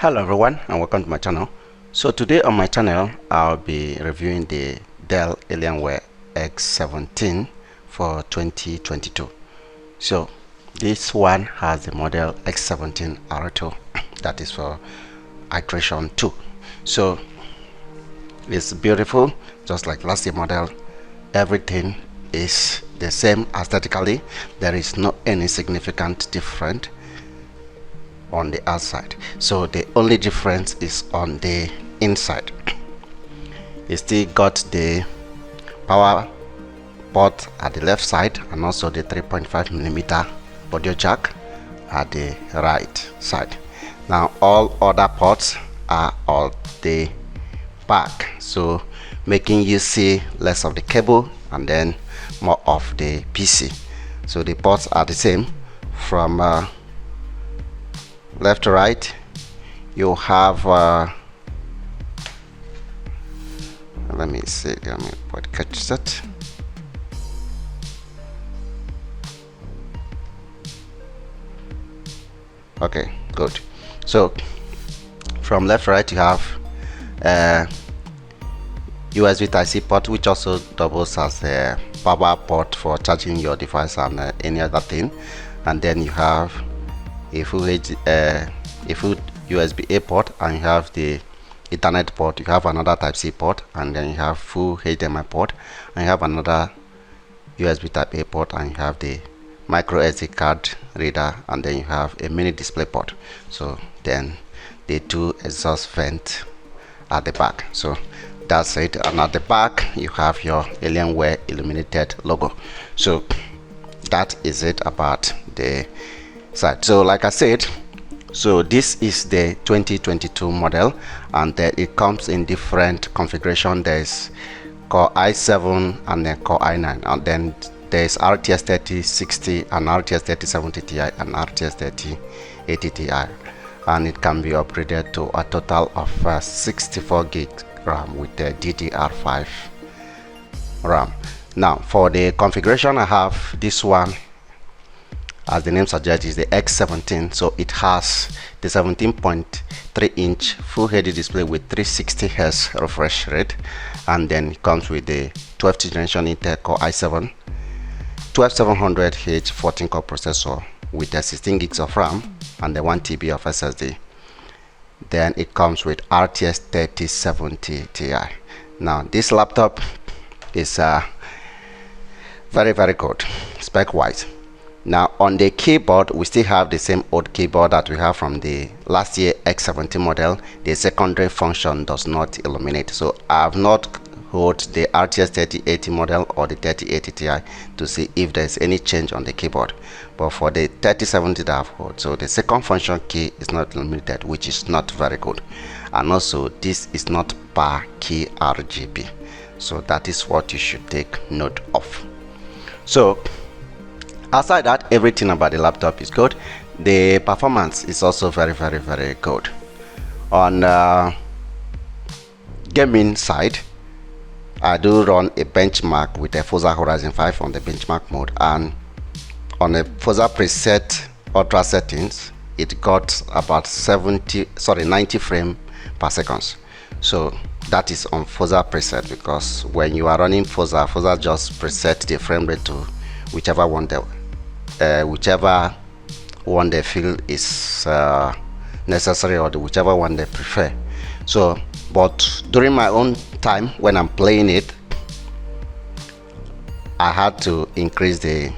Hello everyone and welcome to my channel. So today on my channel I'll be reviewing the Dell Alienware x17 for 2022. So this one has the model x17 R2 that is for iteration 2. So it's beautiful, just like last year model. Everything is the same aesthetically. There is not any significant difference on the outside, so the only difference is on the inside. It still got the power port at the left side and also the 3.5mm audio jack at the right side. Now all other ports are on the back, so making you see less of the cable and then more of the PC. So the ports are the same from left to right. You have let me see, let me catch that. Okay, good. So from left to right you have USB Type-C port, which also doubles as a power port for charging your device and any other thing. And then you have a full USB-A port, and you have the Ethernet port. You have another Type-C port, and then you have full HDMI port, and you have another USB Type-A port, and you have the micro SD card reader, and then you have a mini display port. So then the two exhaust vents at the back. So that's it. And at the back you have your Alienware illuminated logo. So that is it about the side. So like I said, so this is the 2022 model, and then it comes in different configuration. There's Core i7 and then Core i9, and then there's RTX 3060 and RTX 3070 Ti and RTX 3080 Ti, and it can be upgraded to a total of 64 gig RAM with the DDR5 RAM. Now for the configuration, I have this one, as the name suggests, is the X17. So it has the 17.3 inch full HD display with 360 Hz refresh rate, and then it comes with the 12th generation Intel Core i7 12700H 14 core processor with the 16 gigs of RAM and the 1 TB of SSD. Then it comes with RTX 3070 Ti. Now this laptop is very good spec wise. Now on the keyboard, we still have the same old keyboard that we have from the last year X17 model. The secondary function does not illuminate, so I have not hold the RTX 3080 model or the 3080 Ti to see if there's any change on the keyboard. But for the 3070 that I've hold, so the second function key is not illuminated, which is not very good. And also this is not per key RGB, so that is what you should take note of. So aside that, everything about the laptop is good. The performance is also very good. On gaming side, I do run a benchmark with a Forza Horizon 5 on the benchmark mode, and on a Forza preset ultra settings it got about 90 frames per second. So that is on Forza preset, because when you are running Forza just preset the frame rate to whichever one they feel is necessary, or whichever one they prefer. So but during my own time when I'm playing it, I had to increase the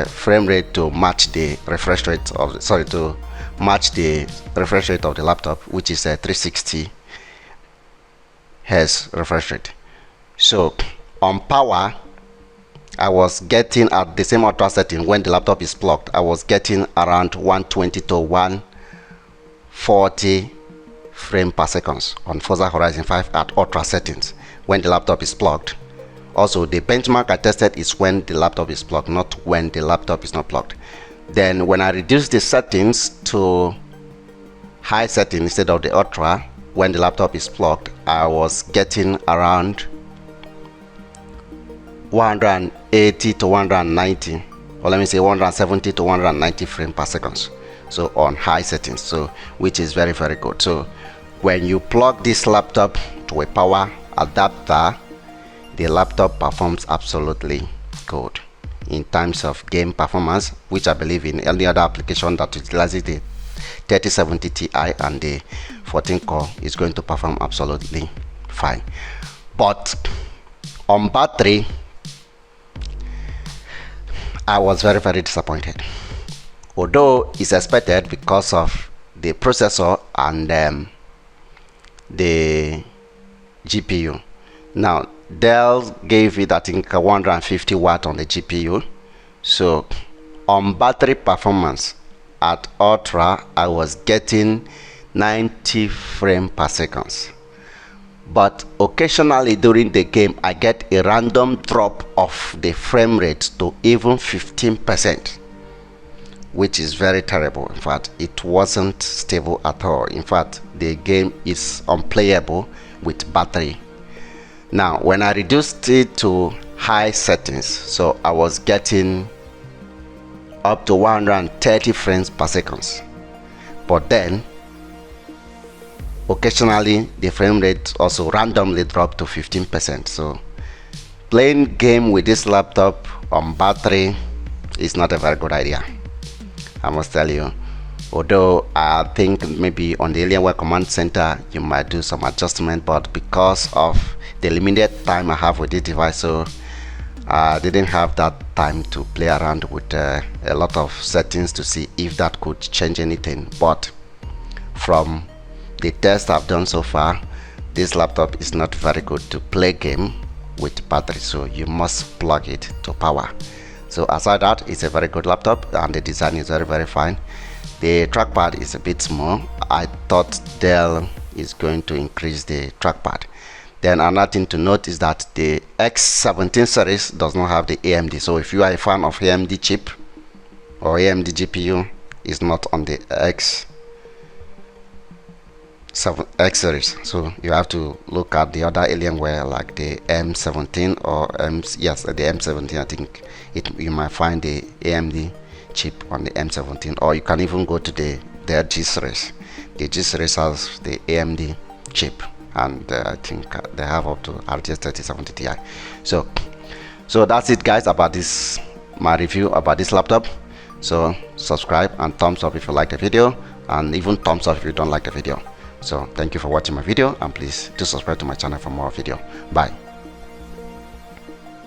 frame rate to match the refresh rate of the laptop, which is a 360 Hz refresh rate. So on power, I was getting at the same ultra setting. When the laptop is plugged, I was getting around 120 to 140 frame per second on Forza Horizon 5 at ultra settings when the laptop is plugged. Also the benchmark I tested is when the laptop is plugged, not when the laptop is not plugged. Then when I reduce the settings to high setting instead of the ultra when the laptop is plugged, I was getting around 180 to 190, or let me say 170 to 190 frames per second. so on high settings, so which is very good. So when you plug this laptop to a power adapter, the laptop performs absolutely good in terms of game performance, which I believe in any other application that utilizes the 3070 Ti and the 14 core is going to perform absolutely fine. But on battery, I was very disappointed, although it's expected because of the processor and the GPU. Now Dell gave it, I think, 150 watt on the GPU. So on battery performance at ultra, I was getting 90 frames per second, but occasionally during the game I get a random drop of the frame rate to even 15%, which is very terrible. In fact, it wasn't stable at all. In fact, the game is unplayable with battery. Now when I reduced it to high settings, so I was getting up to 130 frames per second, but then occasionally the frame rate also randomly dropped to 15%. So playing game with this laptop on battery is not a very good idea, I must tell you. Although I think maybe on the Alienware command center you might do some adjustment, but because of the limited time I have with this device, so I didn't have that time to play around with a lot of settings to see if that could change anything. But from the test I've done so far, this laptop is not very good to play game with battery, so you must plug it to power. So aside that, it's a very good laptop and the design is very fine. The trackpad is a bit small. I thought Dell is going to increase the trackpad. Then another thing to note is that the X17 series does not have the AMD. So if you are a fan of AMD chip or AMD GPU, is not on the X series. So you have to look at the other Alienware like the M17 or the M17. I think you might find the AMD chip on the M17, or you can even go to their G series. The G series has the AMD chip, and I think they have up to RTX 3070 Ti. So that's it, guys, about this, my review about this laptop. So subscribe and thumbs up if you like the video, and even thumbs up if you don't like the video. So thank you for watching my video, and please do subscribe to my channel for more video. Bye.